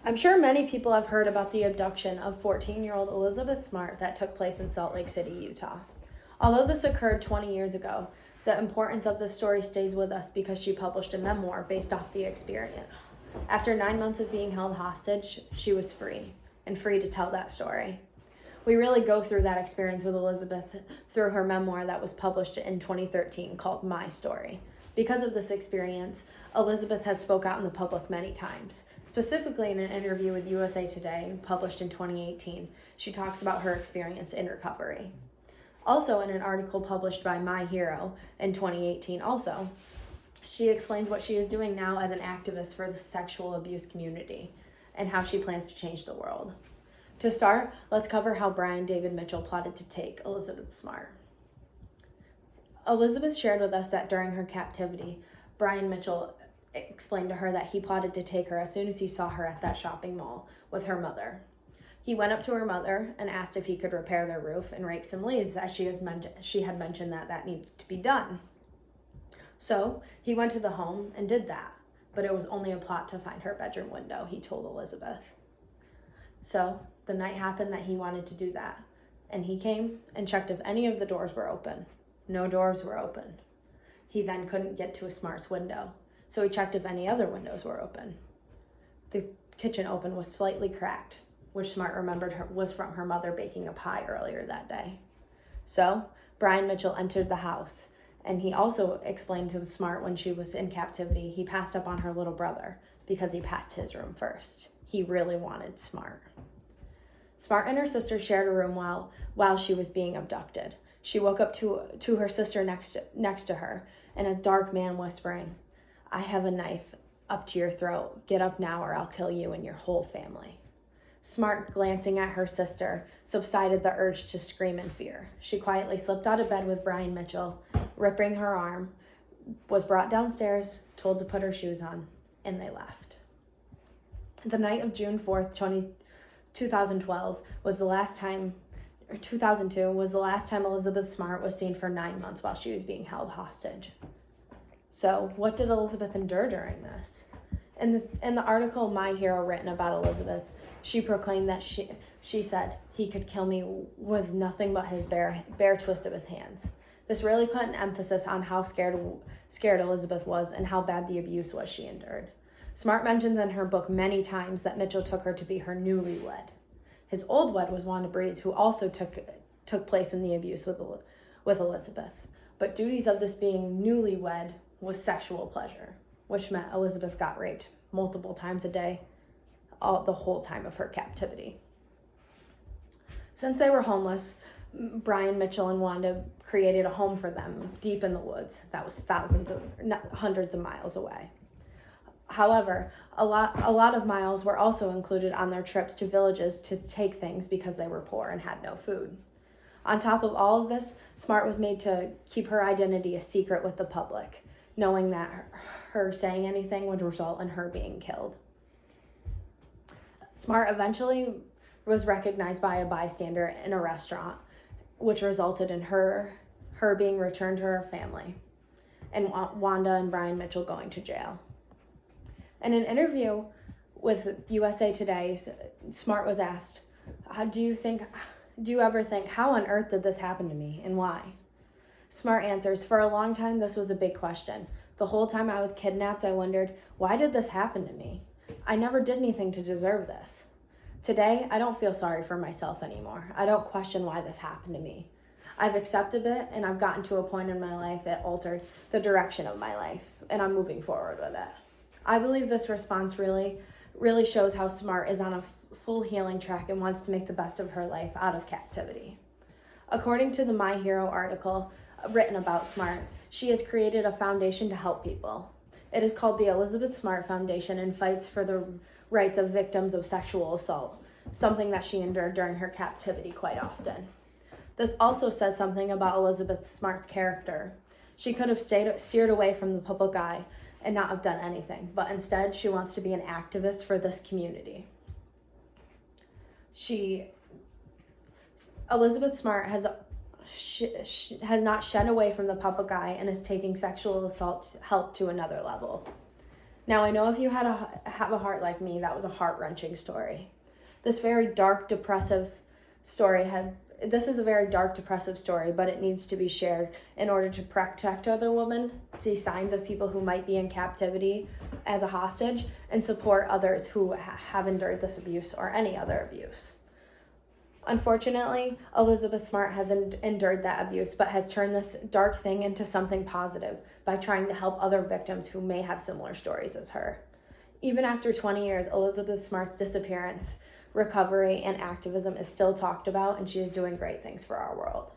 I'm sure many people have heard about the abduction of 14-year-old Elizabeth Smart that took place in Salt Lake City, Utah. Although this occurred 20 years ago, the importance of this story stays with us because she published a memoir based off the experience. After 9 months of being held hostage, she was free, and free to tell that story. We really go through that experience with Elizabeth through her memoir that was published in 2013 called My Story. Because of this experience, Elizabeth has spoke out in the public many times. Specifically in an interview with USA Today, published in 2018, she talks about her experience in recovery. Also in an article published by My Hero in 2018 also, she explains what she is doing now as an activist for the sexual abuse community and how she plans to change the world. To start, let's cover how Brian David Mitchell plotted to take Elizabeth Smart. Elizabeth shared with us that during her captivity, Brian Mitchell explained to her that he plotted to take her as soon as he saw her at that shopping mall with her mother. He went up to her mother and asked if he could repair their roof and rake some leaves, as she had mentioned that needed to be done. So he went to the home and did that, but it was only a plot to find her bedroom window, he told Elizabeth. So the night happened that he wanted to do that, and he came and checked if any of the doors were open. No doors were open. He then couldn't get to a Smart's window, so he checked if any other windows were open. The kitchen oven was slightly cracked, which Smart remembered was from her mother baking a pie earlier that day. So Brian Mitchell entered the house, and he also explained to Smart when she was in captivity, he passed up on her little brother because he passed his room first. He really wanted Smart. Smart and her sister shared a room while she was being abducted. She woke up to her sister next to her, and a dark man whispering, "I have a knife up to your throat. Get up now or I'll kill you and your whole family." Smart, glancing at her sister, subsided the urge to scream in fear. She quietly slipped out of bed with Brian Mitchell, ripping her arm, was brought downstairs, told to put her shoes on, and they left. The night of June 4th, 2012 was the last time 2002 was the last time Elizabeth Smart was seen for 9 months while she was being held hostage. So, what did Elizabeth endure during this? In the article My Hero written about Elizabeth, she proclaimed that she said he could kill me with nothing but his bare twist of his hands. This really put an emphasis on how scared Elizabeth was and how bad the abuse was she endured. Smart mentions in her book many times that Mitchell took her to be her newlywed. His old wed was Wanda Breeze, who also took place in the abuse with Elizabeth. But duties of this being newlywed was sexual pleasure, which meant Elizabeth got raped multiple times a day, the whole time of her captivity. Since they were homeless, Brian Mitchell and Wanda created a home for them deep in the woods that was hundreds of miles away. However, a lot of miles were also included on their trips to villages to take things because they were poor and had no food. On top of all of this, Smart was made to keep her identity a secret with the public, knowing that her saying anything would result in her being killed. Smart eventually was recognized by a bystander in a restaurant, which resulted in her being returned to her family, and Wanda and Brian Mitchell going to jail. In an interview with USA Today, Smart was asked, do you ever think, how on earth did this happen to me and why? Smart answers, for a long time, this was a big question. The whole time I was kidnapped, I wondered, why did this happen to me? I never did anything to deserve this. Today, I don't feel sorry for myself anymore. I don't question why this happened to me. I've accepted it, and I've gotten to a point in my life it altered the direction of my life, and I'm moving forward with it. I believe this response really shows how Smart is on a full healing track and wants to make the best of her life out of captivity. According to the My Hero article written about Smart, she has created a foundation to help people. It is called the Elizabeth Smart Foundation and fights for the rights of victims of sexual assault, something that she endured during her captivity quite often. This also says something about Elizabeth Smart's character. She could have steered away from the public eye and not have done anything, but instead she wants to be an activist for this community. Elizabeth Smart has not shed away from the public eye and is taking sexual assault help to another level. Now, I know if you have a heart like me, that was a heart-wrenching story. This is a very dark, depressive story, but it needs to be shared in order to protect other women, see signs of people who might be in captivity as a hostage, and support others who have endured this abuse or any other abuse. Unfortunately, Elizabeth Smart hasn't endured that abuse, but has turned this dark thing into something positive by trying to help other victims who may have similar stories as her. Even after 20 years, Elizabeth Smart's disappearance, recovery, and activism is still talked about, and she is doing great things for our world.